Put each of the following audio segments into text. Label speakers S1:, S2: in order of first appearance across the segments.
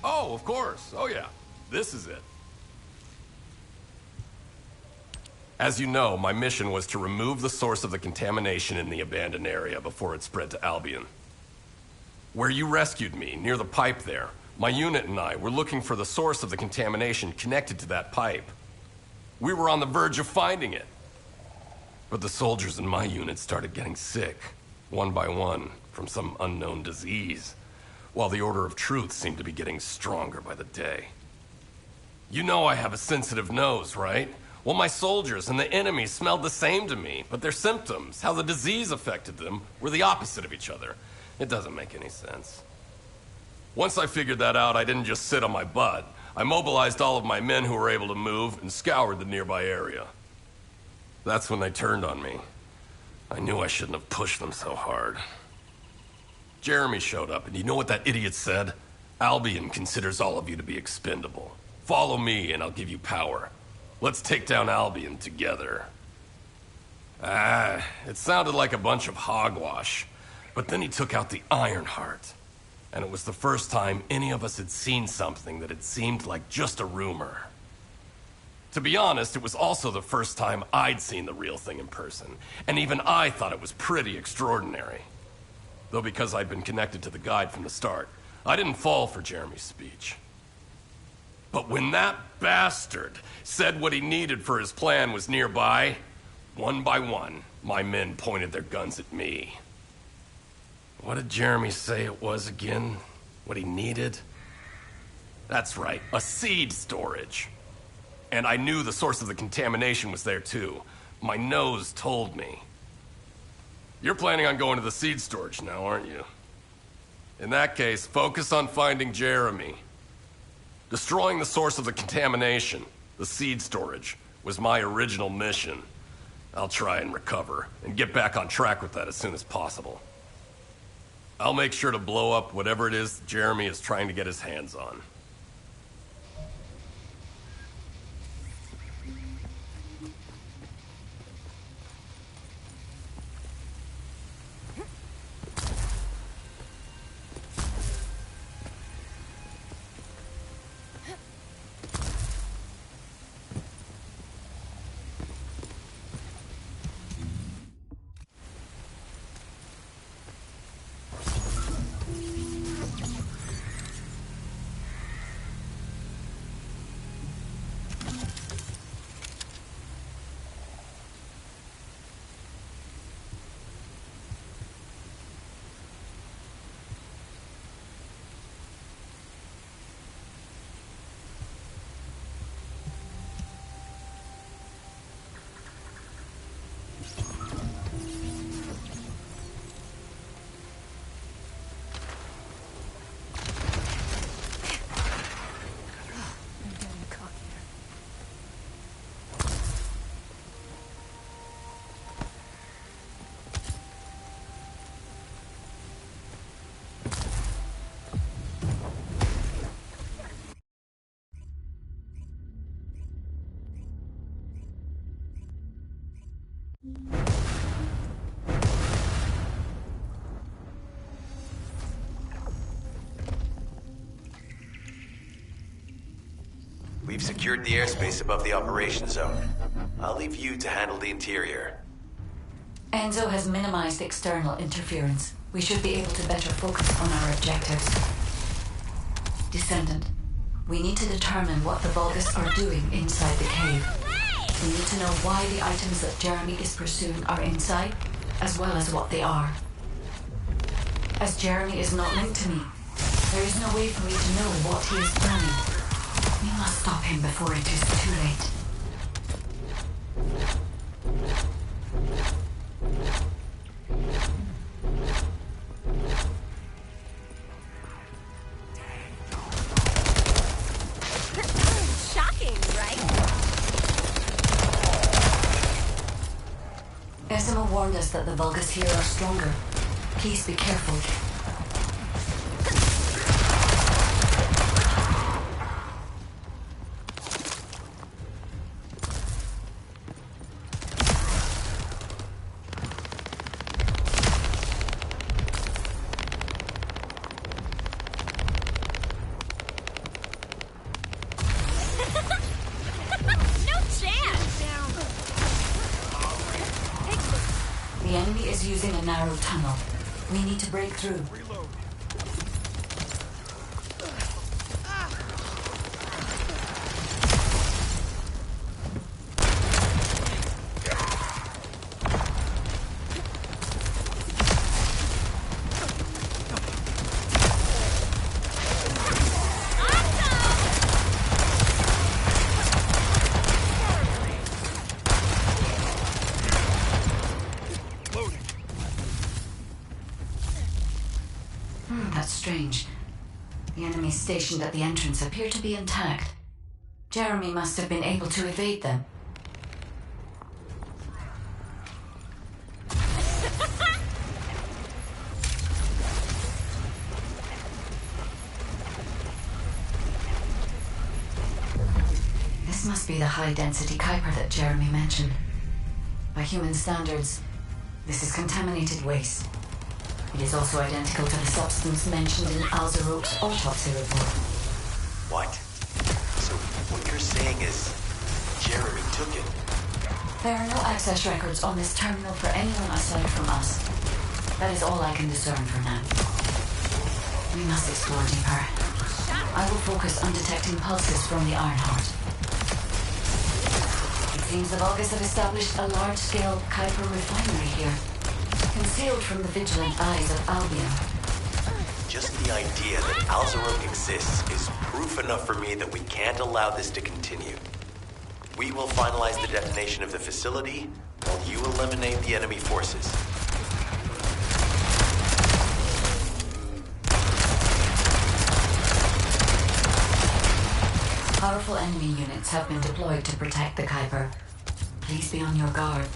S1: Oh, of course. Oh, yeah. This is it. As you know, my mission was to remove the source of the contamination in the abandoned area before it spread to Albion. Where you rescued me, near the pipe there, my unit and I were looking for the source of the contamination connected to that pipe. We were on the verge of finding it. But the soldiers in my unit started getting sick, one by one, from some unknown disease, while the Order of Truth seemed to be getting stronger by the day. You know I have a sensitive nose, right? Well, my soldiers and the enemy smelled the same to me, but their symptoms, how the disease affected them, were the opposite of each other. It doesn't make any sense. Once I figured that out, I didn't just sit on my butt. I mobilized all of my men who were able to move and scoured the nearby area. That's when they turned on me. I knew I shouldn't have pushed them so hard. Jeremy showed up, and you know what that idiot said? Albion considers all of you to be expendable. Follow me, and I'll give you power. Let's take down Albion together. It sounded like a bunch of hogwash. But then he took out the Ironheart. And it was the first time any of us had seen something that had seemed like just a rumor. To be honest, it was also the first time I'd seen the real thing in person. And even I thought it was pretty extraordinary. Though because I'd been connected to the guide from the start, I didn't fall for Jeremy's speech. But when that bastard said what he needed for his plan was nearby, one by one, my men pointed their guns at me. What did Jeremy say it was again? What he needed? That's right, a seed storage. And I knew the source of the contamination was there too. My nose told me. You're planning on going to the seed storage now, aren't you? In that case, focus on finding Jeremy. Destroying the source of the contamination, the seed storage, was my original mission. I'll try and recover, and get back on track with that as soon as possible. I'll make sure to blow up whatever it is Jeremy is trying to get his hands on.
S2: We've secured the airspace above the operation zone. I'll leave you to handle the interior.
S3: Enzo has minimized external interference. We should be able to better focus on our objectives. Descendant, we need to determine what the Vulgus are doing inside the cave. We need to know why the items that Jeremy is pursuing are inside, as well as what they are. As Jeremy is not linked to me, there is no way for me to know what he is planning. We must stop him before it is too late.
S4: Shocking, right?
S3: Esima warned us that the Vulgus here are stronger. Please be careful. is using a narrow tunnel. We need to break through. That's strange. The enemies stationed at the entrance appear to be intact. Jeremy must have been able to evade them. This must be the high-density Kuiper that Jeremy mentioned. By human standards, this is contaminated waste. It is also identical to the substance mentioned in Alzarope's autopsy report.
S2: What? So what you're saying is Jeremy took it?
S3: There are no access records on this terminal for anyone aside from us. That is all I can discern for now. We must explore deeper. I will focus on detecting pulses from the Ironheart. It seems the Vulgus have established a large-scale Kuiper refinery here, concealed from the vigilant eyes of Albion.
S2: Just the idea that Alzarope exists is proof enough for me that we can't allow this to continue. We will finalize the detonation of the facility while you eliminate the enemy forces.
S3: Powerful enemy units have been deployed to protect the Kuiper. Please be on your guard.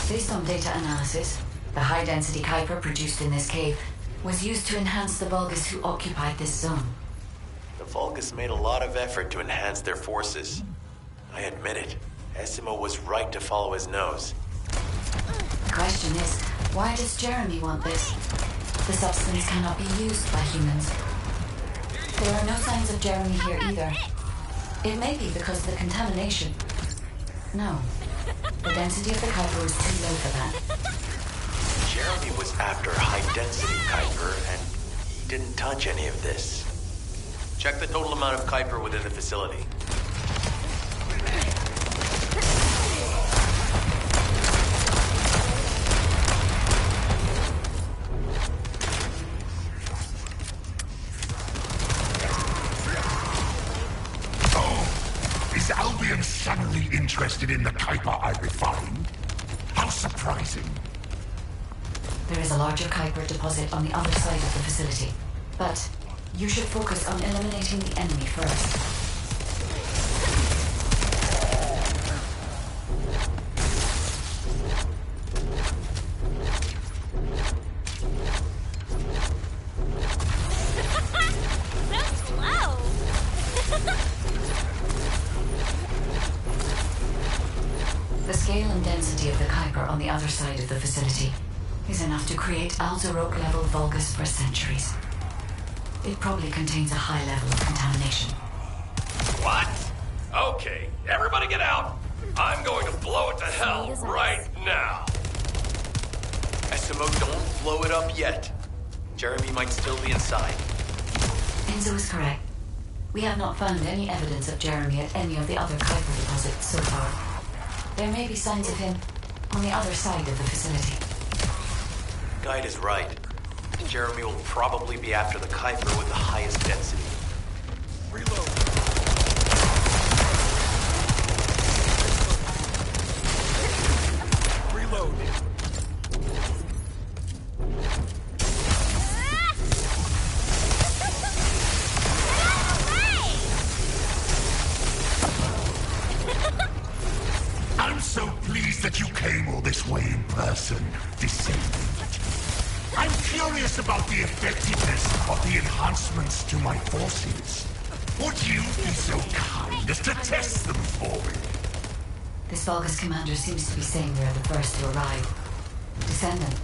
S3: Based on data analysis, the high-density Kuiper produced in this cave was used to enhance the Vulgus who occupied this zone.
S2: The Vulgus made a lot of effort to enhance their forces. I admit it. Essimo was right to follow his nose.
S3: The question is, why does Jeremy want this? The substance cannot be used by humans. There are no signs of Jeremy here either. It may be because of the contamination. No. The density of the Kuiper was too low for that.
S2: Jeremy was after high-density Kuiper, and he didn't touch any of this. Check the total amount of Kuiper within the facility.
S5: Is Albion suddenly interested in the Kuiper I refined? How surprising.
S3: There is a larger Kuiper deposit on the other side of the facility. But you should focus on eliminating the enemy first. The scale and density of the Kuiper on the other side of the facility is enough to create Alzarope-level Vulgus for centuries. It probably contains a high level of contamination.
S1: What? Okay, everybody get out. I'm going to blow it to hell right now.
S2: Essimo, don't blow it up yet. Jeremy might still be inside.
S3: Enzo is correct. We have not found any evidence of Jeremy at any of the other Kuiper deposits so far. There may be signs of him on the other side of the facility.
S2: Guide is right. Jeremy will probably be after the Kuiper with the highest density.
S1: Reload. Reload.
S5: I'm so pleased that you came all this way in person, Descendant. I'm curious about the effectiveness of the enhancements to my forces. Would you be so kind as to test them for me?
S3: This Vulgus commander seems to be saying they're the first to arrive. Descendant,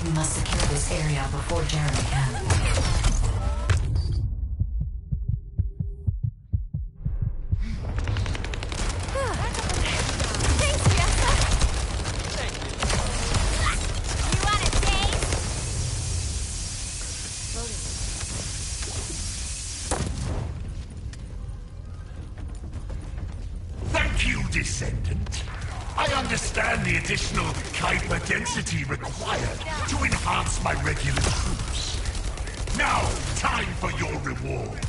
S3: we must secure this area before Jeremy can.
S5: Descendant. I understand the additional Kuiper density required to enhance my regular troops. Now, time for your reward.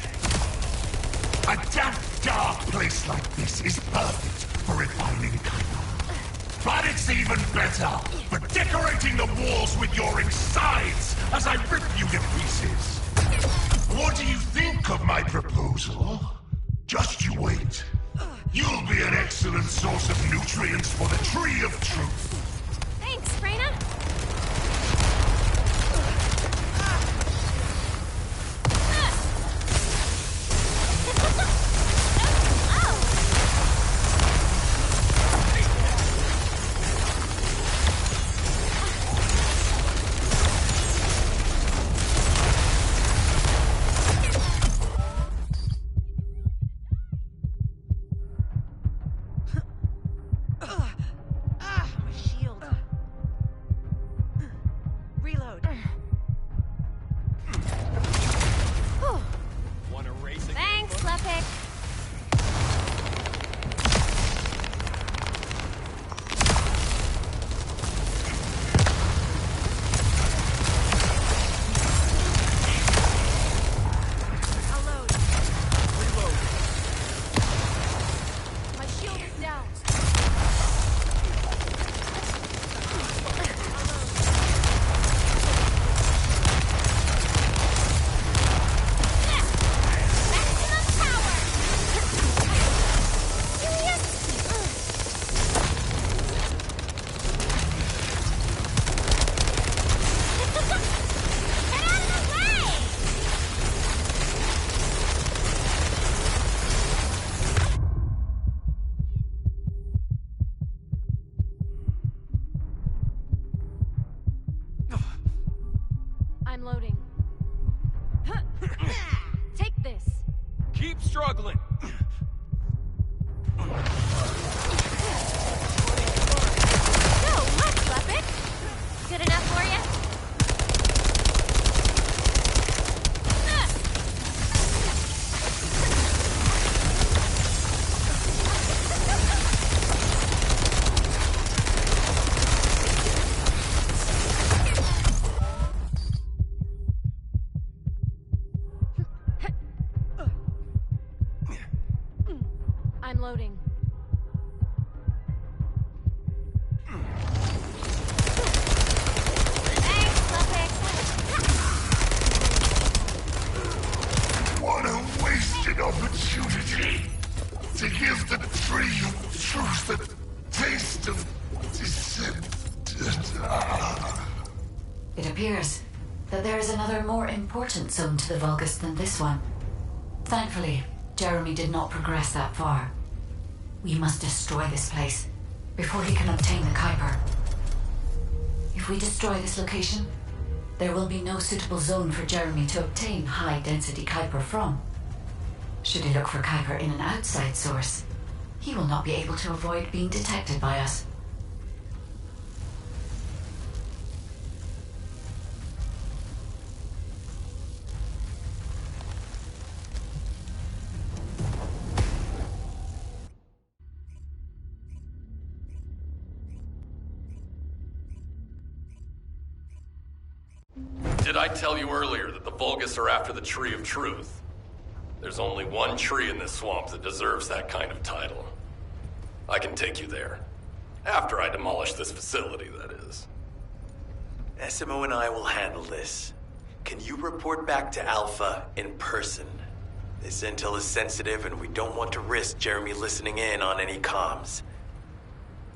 S5: A damp, dark place like this is perfect for refining Kuiper. But it's even better for decorating the walls with your insides as I rip you to pieces. What do you think of my proposal? Just you wait. You'll be an excellent source of nutrients for the Tree of Truth.
S4: Thanks, Freyna. Loading. Take this.
S1: Keep struggling.
S4: So much, Lepic. Good enough for you? I'm loading. Thanks, Lepic.
S5: What a wasted opportunity to give the Tree of Truth a taste of descent.
S3: It appears that there is another more important zone to the Vulgus than this one. Thankfully, Jeremy did not progress that far. We must destroy this place before he can obtain the Kuiper. If we destroy this location, there will be no suitable zone for Jeremy to obtain high-density Kuiper from. Should he look for Kuiper in an outside source, he will not be able to avoid being detected by us.
S1: Did I tell you earlier that the Vulgus are after the Tree of Truth? There's only one tree in this swamp that deserves that kind of title. I can take you there. After I demolish this facility, that is.
S2: SMO and I will handle this. Can you report back to Alpha in person? This intel is sensitive and we don't want to risk Jeremy listening in on any comms.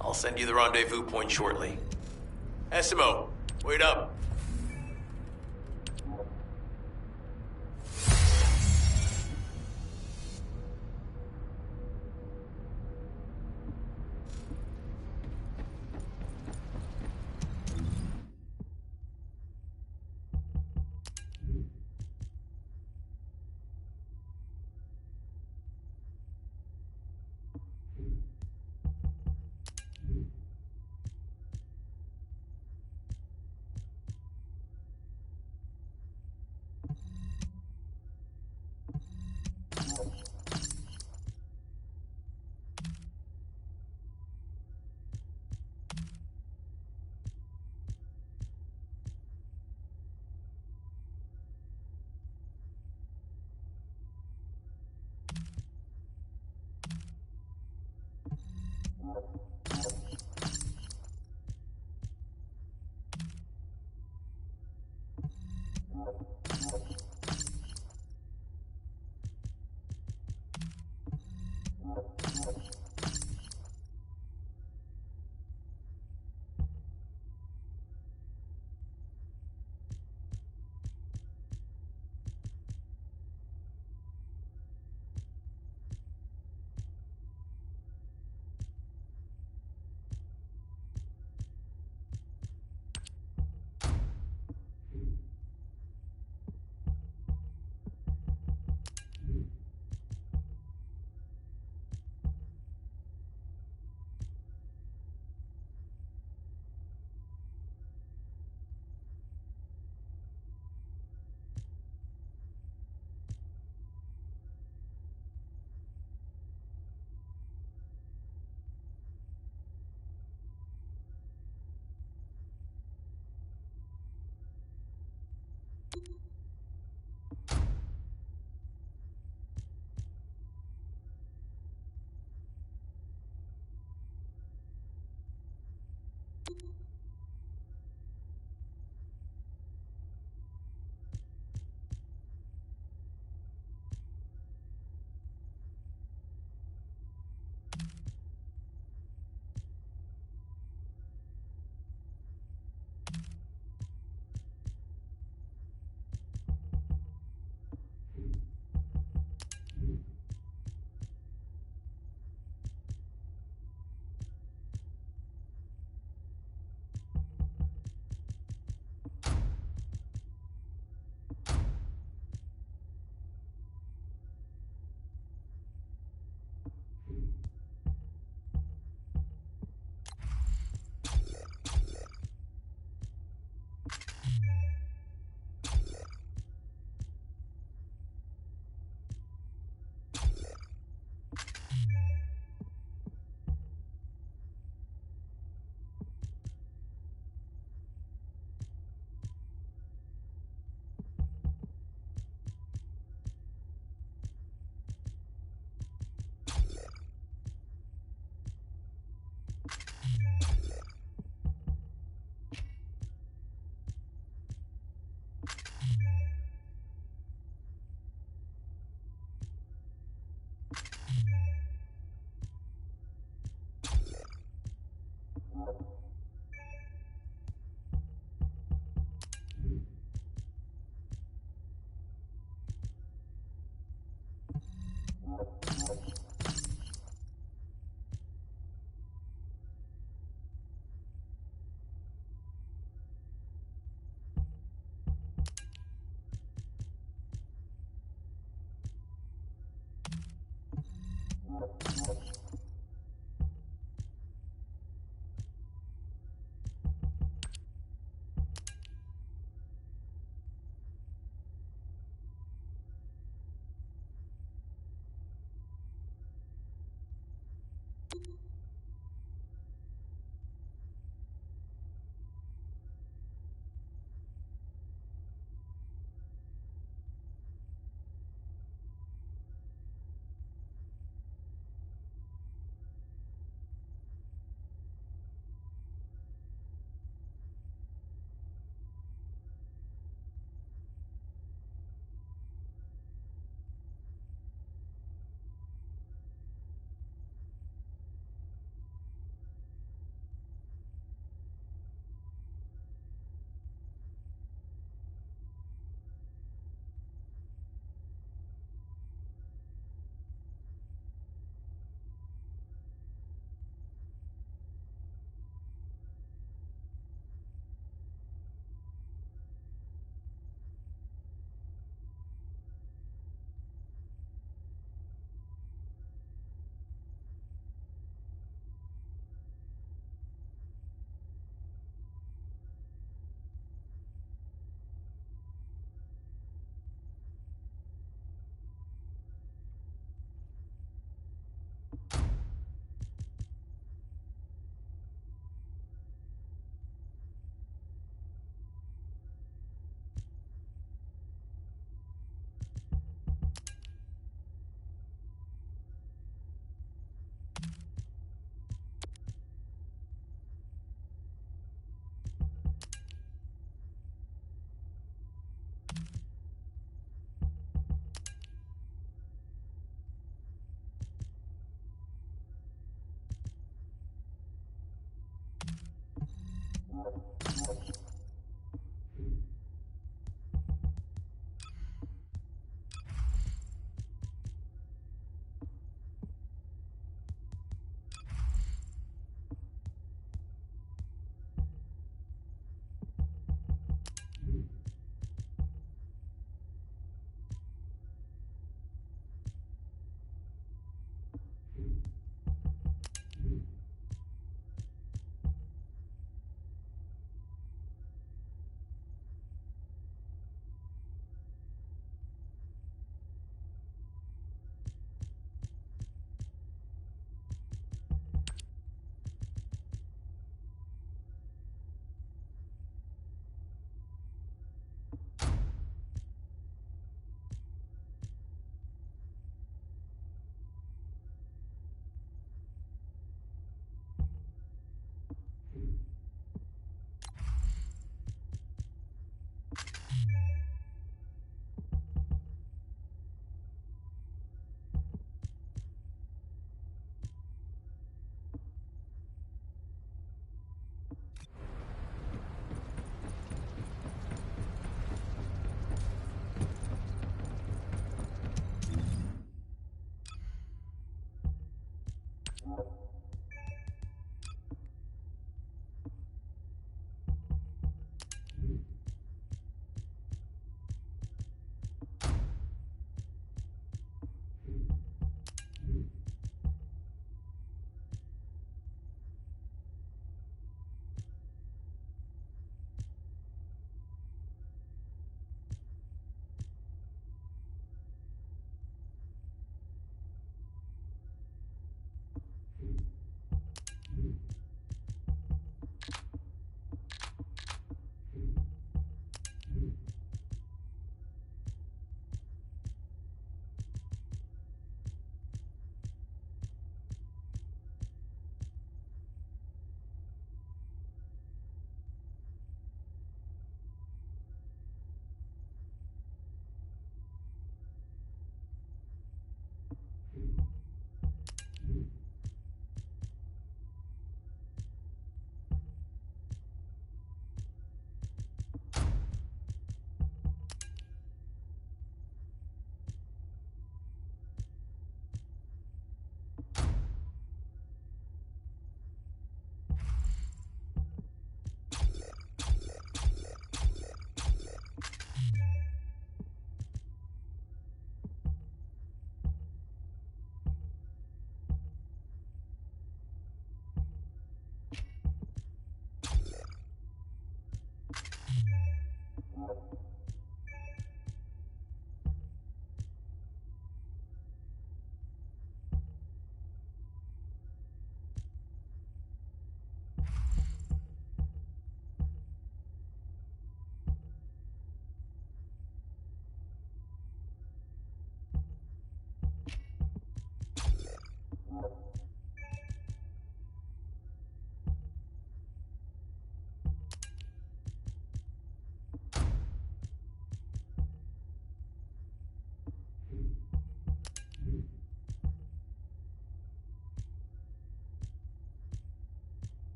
S2: I'll send you the rendezvous point shortly. SMO, wait up.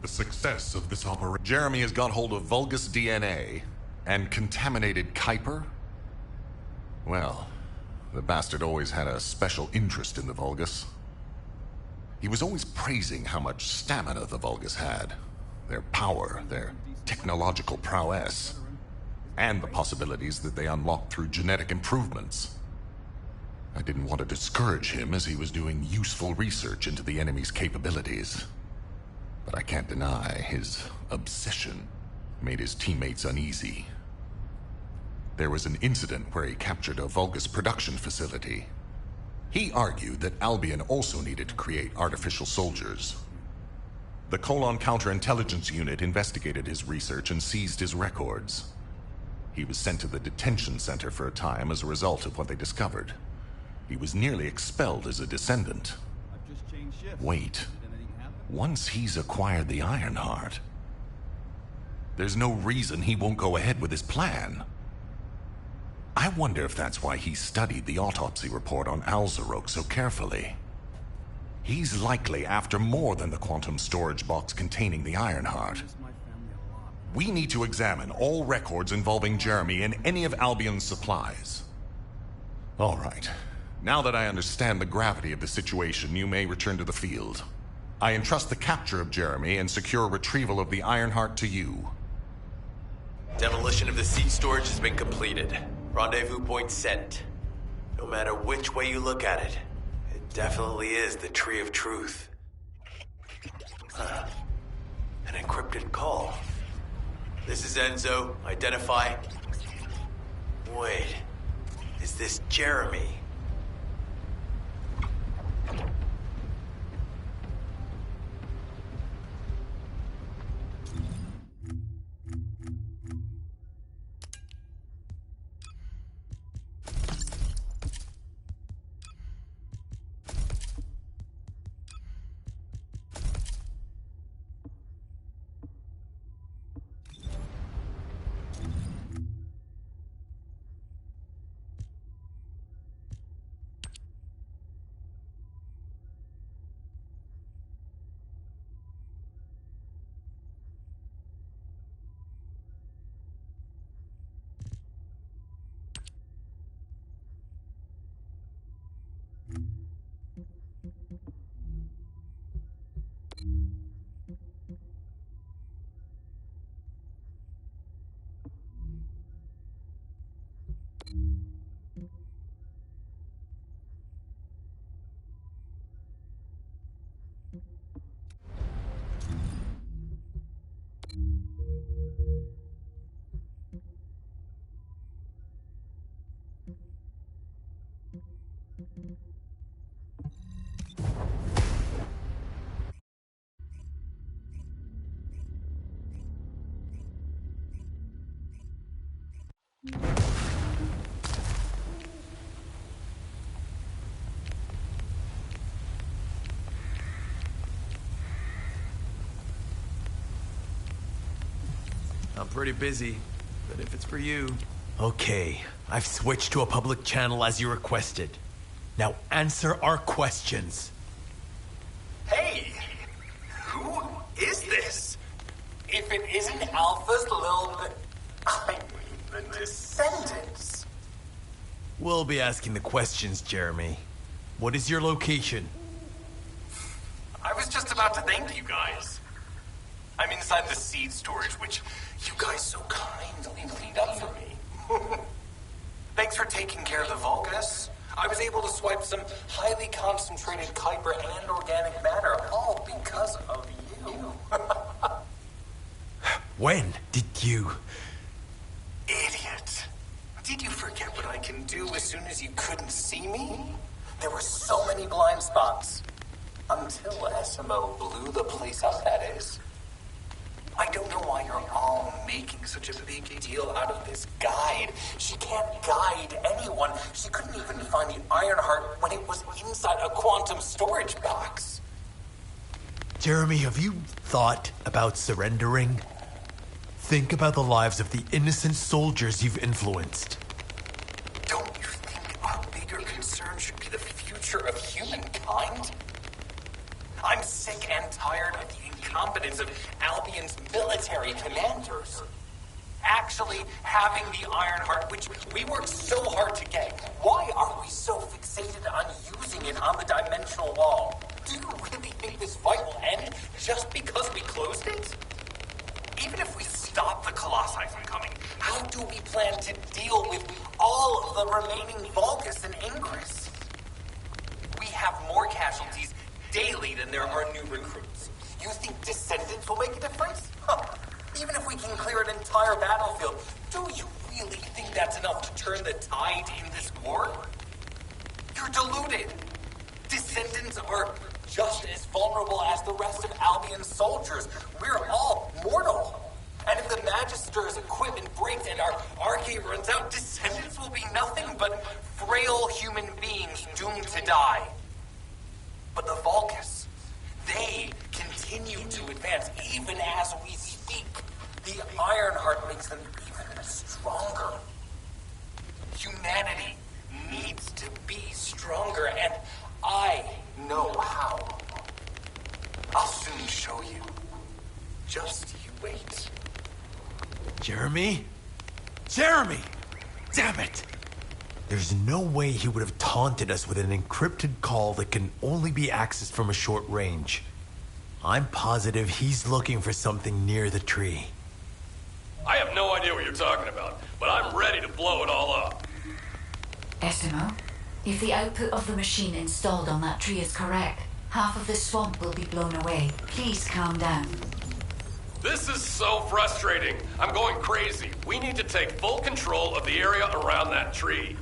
S5: The success of this operation. Jeremy has got hold of Vulgus DNA and contaminated Kuiper? Well, the bastard always had a special interest in the Vulgus. He was always praising how much stamina the Vulgus had, their power, their technological prowess, and the possibilities that they unlocked through genetic improvements. I didn't want to discourage him as he was doing useful research into the enemy's capabilities. But I can't deny his obsession made his teammates uneasy. There was an incident where he captured a Vulgus production facility. He argued that Albion also needed to create artificial soldiers. The Colon Counterintelligence Unit investigated his research and seized his records. He was sent to the detention center for a time as a result of what they discovered. He was nearly expelled as a descendant. Wait. Once he's acquired the Ironheart, there's no reason he won't go ahead with his plan. I wonder if that's why he studied the autopsy report on Alzarok so carefully. He's likely after more than the quantum storage box containing the Ironheart. We need to examine all records involving Jeremy and any of Albion's supplies. All right. Now that I understand the gravity of the situation, you may return to the field. I entrust the capture of Jeremy and secure retrieval of the Ironheart to you.
S2: Demolition of the seed storage has been completed. Rendezvous point set. No matter which way you look at it, it definitely is the Tree of Truth. An encrypted call. This is Enzo. Identify. Wait. Is this Jeremy? I'm pretty busy, but if it's for you,
S6: Okay, I've switched to a public channel as you requested. Now answer our questions.
S7: Hey! Who is this? If it isn't Alpha's little... I mean, the Descendants.
S6: We'll be asking the questions, Jeremy. What is your location?
S7: I was just about to thank you guys. I'm inside the seed storage, which you guys so kindly cleaned up for me. Thanks for taking care of the Vulgus. I was able to swipe some highly concentrated Kuiper and organic matter, all because of you.
S6: When did you...
S7: Idiot. Did you forget what I can do as soon as you couldn't see me? There were so many blind spots. Until SMO blew the place up, that is. I don't know why you're all making such a big deal out of this guide. She can't guide anyone. She couldn't even find the Ironheart when it was inside a quantum storage box.
S6: Jeremy, have you thought about surrendering? Think about the lives of the innocent soldiers you've influenced.
S7: Don't you think our bigger concern should be the future of humankind? I'm sick and tired of the incompetence of Albion's military commanders. Actually having the Ironheart, which we worked so hard to get, why are we so fixated on using it on the dimensional wall? Do you really think this fight will end just because we closed it? Even if we stop the Colossi from coming, how do we plan to deal with all of the remaining Vulgus and Ingress? We have more casualties daily than there are new recruits. You think Descendants will make a difference? Huh. Even if we can clear an entire battlefield, do you really think that's enough to turn the tide in this war? You're deluded. Descendants are just as vulnerable as the rest of Albion's soldiers. We're all mortal. And if the Magister's equipment breaks and our arcade runs out, Descendants will be nothing but frail human beings doomed to die. But the Vulgus, they continue to advance even as we speak. The Ironheart makes them even stronger. Humanity needs to be stronger, and I know how. I'll soon show you. Just you wait.
S6: Jeremy? Jeremy! Damn it! There's no way he would have taunted us with an encrypted call that can only be accessed from a short range. I'm positive he's looking for something near the tree.
S1: I have no idea what you're talking about, but I'm ready to blow it all up.
S3: SMO, if the output of the machine installed on that tree is correct, half of the swamp will be blown away. Please calm down.
S1: This is so frustrating. I'm going crazy. We need to take full control of the area around that tree.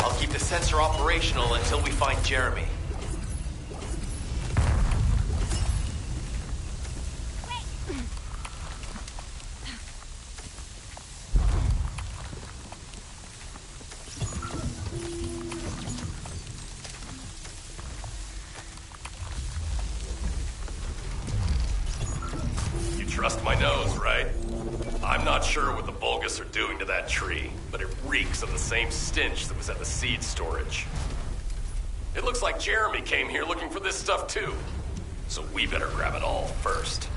S2: I'll keep the sensor operational until we find Jeremy.
S1: Trust my nose, right? I'm not sure what the Vulgus are doing to that tree, but it reeks of the same stench that was at the seed storage. It looks like Jeremy came here looking for this stuff too, so we better grab it all first.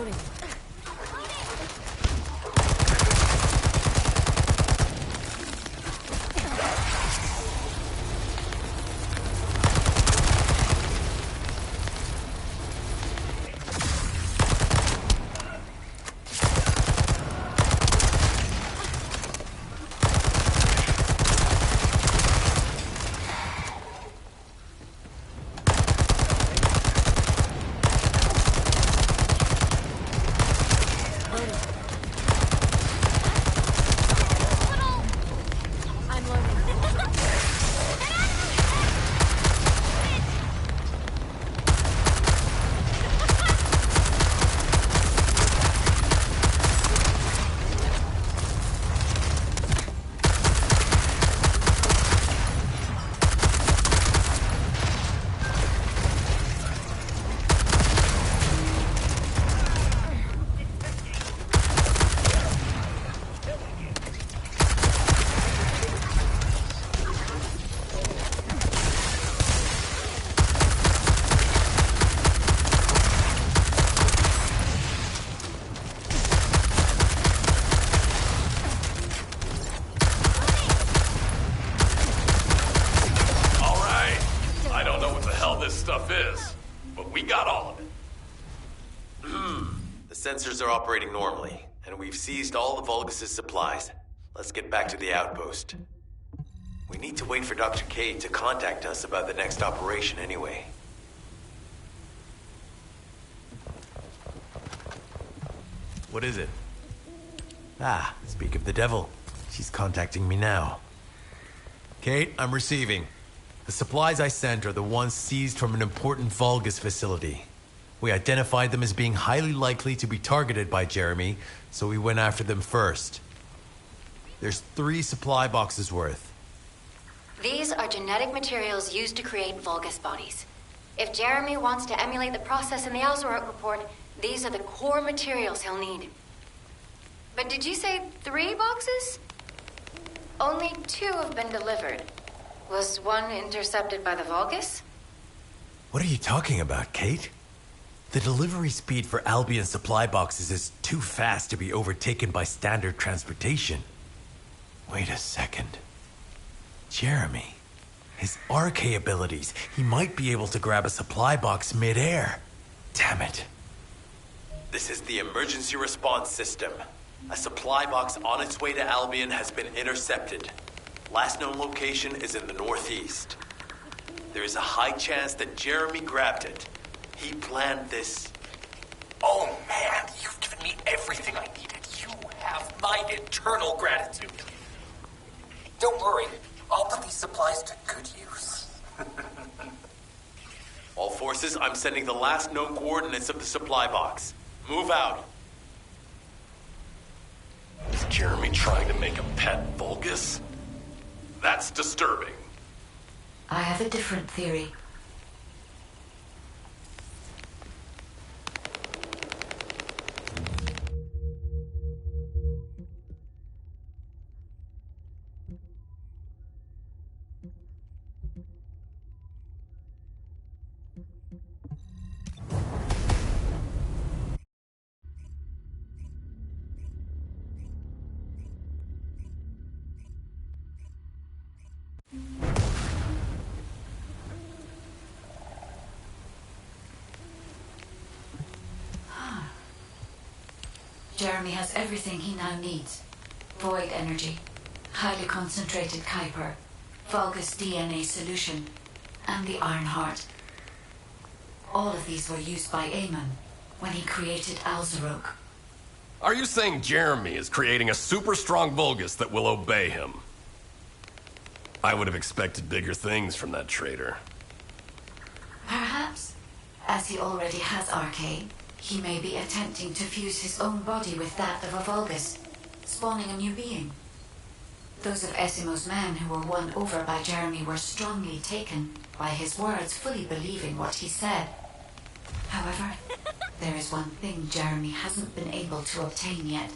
S4: loading. I'm loading.
S1: All right. I don't know what the hell this stuff is, but we got all of it.
S2: The sensors are operating normally, and we've seized all the Vulgus' supplies. Let's get back to the outpost. We need to wait for Dr. K to contact us about the next operation anyway.
S6: What is it? Ah, speak of the devil. She's contacting me now. Kate, I'm receiving. The supplies I sent are the ones seized from an important Vulgus facility. We identified them as being highly likely to be targeted by Jeremy, so we went after them first. There's 3 supply boxes worth.
S8: These are genetic materials used to create Vulgus bodies. If Jeremy wants to emulate the process in the Alzarok report, these are the core materials he'll need. But did you say 3 boxes? Only 2 have been delivered. Was one intercepted by the Vulgus?
S6: What are you talking about, Kate? The delivery speed for Albion supply boxes is too fast to be overtaken by standard transportation. Wait a second. Jeremy. His RK abilities. He might be able to grab a supply box mid-air. Damn it.
S2: This is the emergency response system. A supply box on its way to Albion has been intercepted. Last known location is in the northeast. There is a high chance that Jeremy grabbed it. He planned this.
S7: Oh man, you've given me everything I needed. You have my eternal gratitude. Don't worry, I'll put these supplies to good use.
S2: All forces, I'm sending the last known coordinates of the supply box. Move out.
S1: Is Jeremy trying to make a pet Vulgus? That's disturbing.
S3: I have a different theory. Jeremy has everything he now needs. Void energy, highly concentrated Kuiper, Vulgus DNA solution, and the Iron Heart. All of these were used by Amon when he created Alzarok.
S1: Are you saying Jeremy is creating a super strong Vulgus that will obey him? I would have expected bigger things from that traitor.
S3: Perhaps, as he already has RK, he may be attempting to fuse his own body with that of a Vulgus, spawning a new being. Those of Esimo's men who were won over by Jeremy were strongly taken by his words, fully believing what he said. However, there is one thing Jeremy hasn't been able to obtain yet.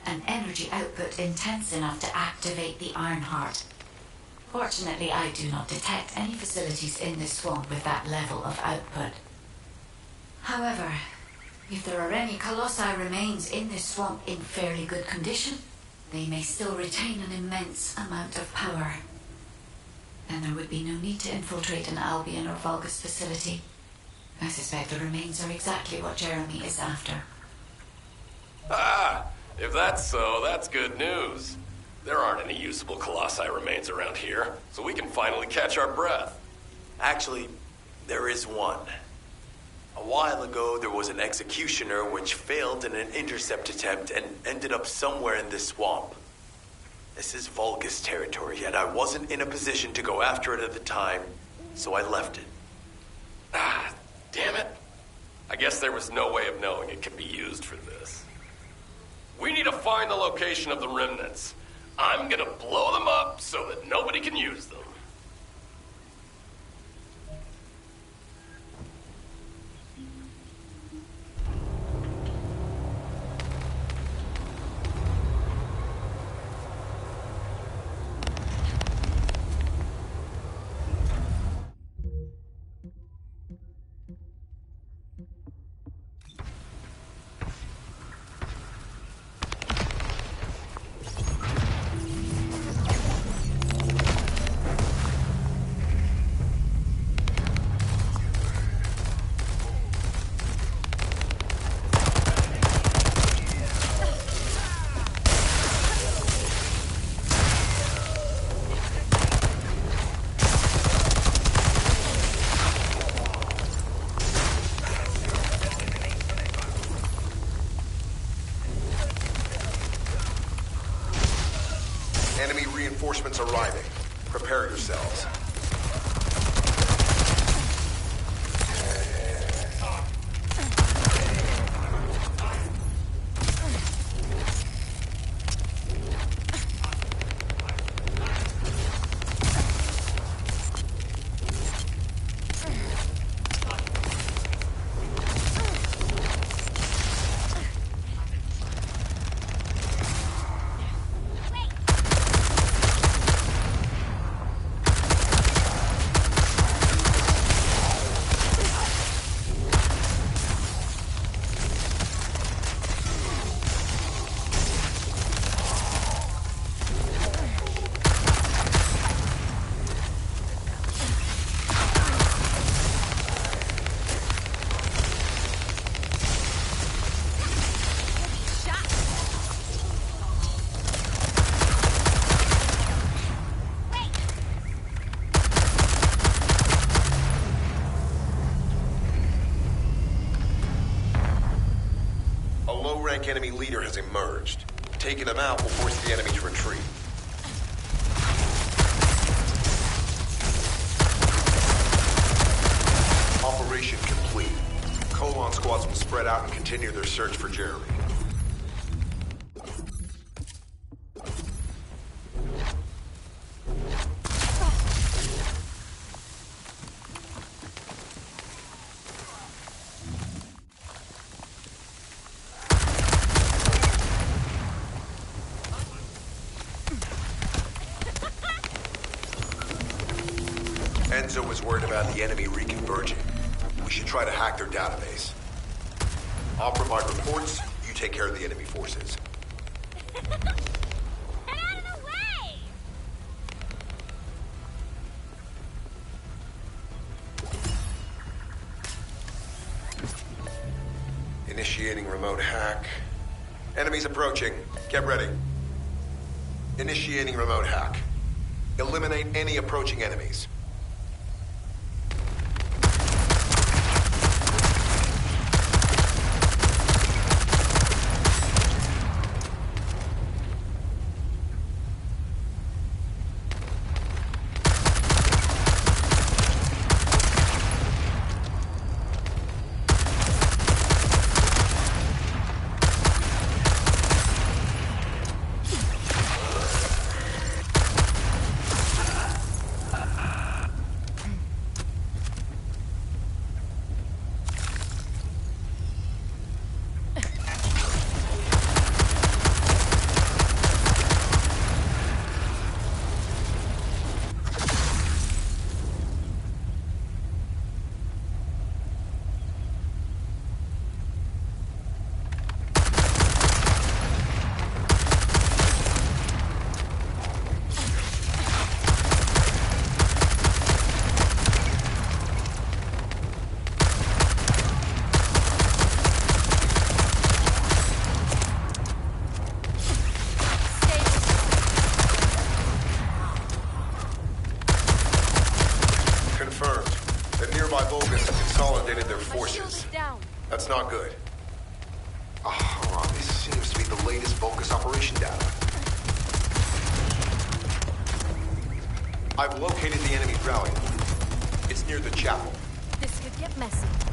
S3: An energy output intense enough to activate the Iron Heart. Fortunately, I do not detect any facilities in this swamp with that level of output. However, If there are any Colossi remains in this swamp in fairly good condition, they may still retain an immense amount of power. Then there would be no need to infiltrate an Albion or Vulgus facility. I suspect the remains are exactly what Jeremy is after.
S1: Ah, if that's so, that's good news. There aren't any usable Colossi remains around here, so we can finally catch our breath.
S2: Actually, there is one. A while ago, there was an executioner which failed in an intercept attempt and ended up somewhere in this swamp. This is Vulgus territory, and I wasn't in a position to go after it at the time, so I left it.
S1: Ah, damn it. I guess there was no way of knowing it could be used for this. We need to find the location of the remnants. I'm gonna blow them up so that nobody can use them.
S9: Enemy reinforcements arriving. Prepare yourselves. Enemy leader has emerged. Taking them out will force the enemy to retreat. Operation complete. Colon squads will spread out and continue their search for Jeremy. Enzo was worried about the enemy reconverging. We should try to hack their database. I'll provide reports, you take care of the enemy forces.
S4: Get out of the way!
S9: Initiating remote hack. Enemies approaching. Get ready. Initiating remote hack. Eliminate any approaching enemies. That's not good. Hold on, this seems to be the latest Vulgus operation data. I've located the enemy rally. It's near the chapel.
S4: This could get messy.